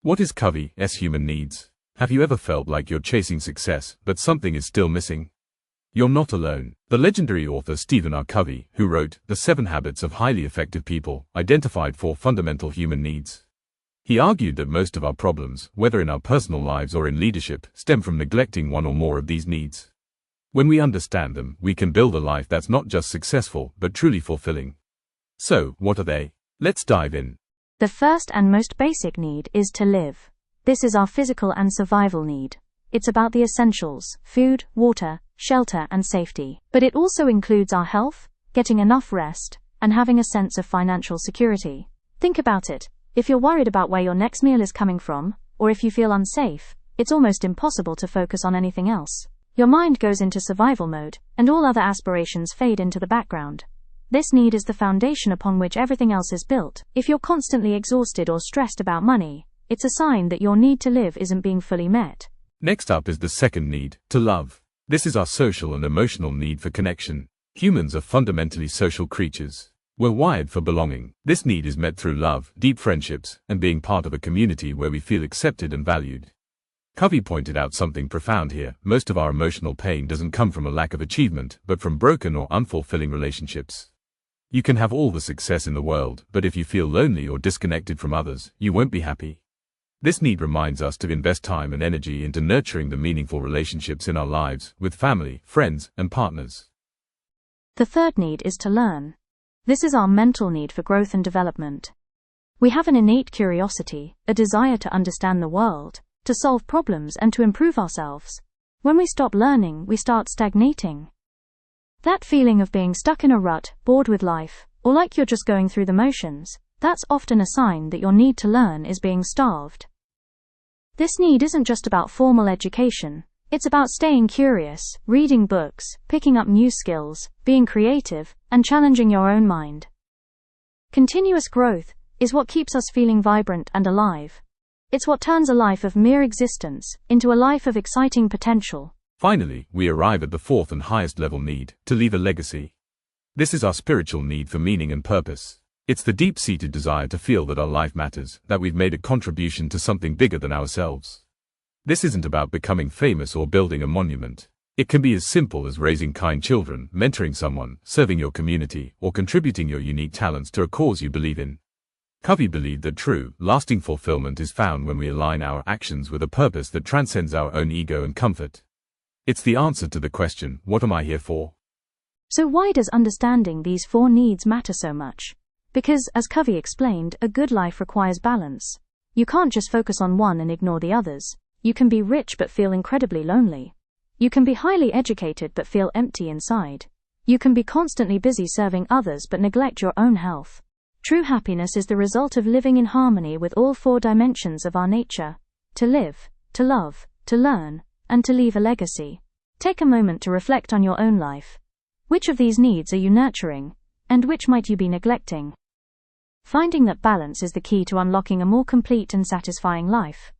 What is Covey's human needs? Have you ever felt like you're chasing success, but something is still missing? You're not alone. The legendary author Stephen R. Covey, who wrote The 7 Habits of Highly Effective People, identified 4 fundamental human needs. He argued that most of our problems, whether in our personal lives or in leadership, stem from neglecting one or more of these needs. When we understand them, we can build a life that's not just successful, but truly fulfilling. So, what are they? Let's dive in. The first and most basic need is to live. This is our physical and survival need. It's about the essentials: food, water, shelter, and safety. But it also includes our health, getting enough rest, and having a sense of financial security. Think about it. If you're worried about where your next meal is coming from, or if you feel unsafe, it's almost impossible to focus on anything else. Your mind goes into survival mode, and all other aspirations fade into the background. This need is the foundation upon which everything else is built. If you're constantly exhausted or stressed about money, it's a sign that your need to live isn't being fully met. Next up is the second need, to love. This is our social and emotional need for connection. Humans are fundamentally social creatures. We're wired for belonging. This need is met through love, deep friendships, and being part of a community where we feel accepted and valued. Covey pointed out something profound here. Most of our emotional pain doesn't come from a lack of achievement, but from broken or unfulfilling relationships. You can have all the success in the world, but if you feel lonely or disconnected from others, you won't be happy. This need reminds us to invest time and energy into nurturing the meaningful relationships in our lives, with family, friends, and partners. The third need is to learn. This is our mental need for growth and development. We have an innate curiosity, a desire to understand the world, to solve problems and to improve ourselves. When we stop learning, we start stagnating. That feeling of being stuck in a rut, bored with life, or like you're just going through the motions, that's often a sign that your need to learn is being starved. This need isn't just about formal education. It's about staying curious, reading books, picking up new skills, being creative, and challenging your own mind. Continuous growth is what keeps us feeling vibrant and alive. It's what turns a life of mere existence into a life of exciting potential. Finally, we arrive at the fourth and highest level need, to leave a legacy. This is our spiritual need for meaning and purpose. It's the deep-seated desire to feel that our life matters, that we've made a contribution to something bigger than ourselves. This isn't about becoming famous or building a monument. It can be as simple as raising kind children, mentoring someone, serving your community, or contributing your unique talents to a cause you believe in. Covey believed that true, lasting fulfillment is found when we align our actions with a purpose that transcends our own ego and comfort. It's the answer to the question, what am I here for? So why does understanding these 4 needs matter so much? Because, as Covey explained, a good life requires balance. You can't just focus on one and ignore the others. You can be rich but feel incredibly lonely. You can be highly educated but feel empty inside. You can be constantly busy serving others but neglect your own health. True happiness is the result of living in harmony with all 4 dimensions of our nature: to live, to love, to learn, and to leave a legacy. Take a moment to reflect on your own life. Which of these needs are you nurturing, and which might you be neglecting? Finding that balance is the key to unlocking a more complete and satisfying life.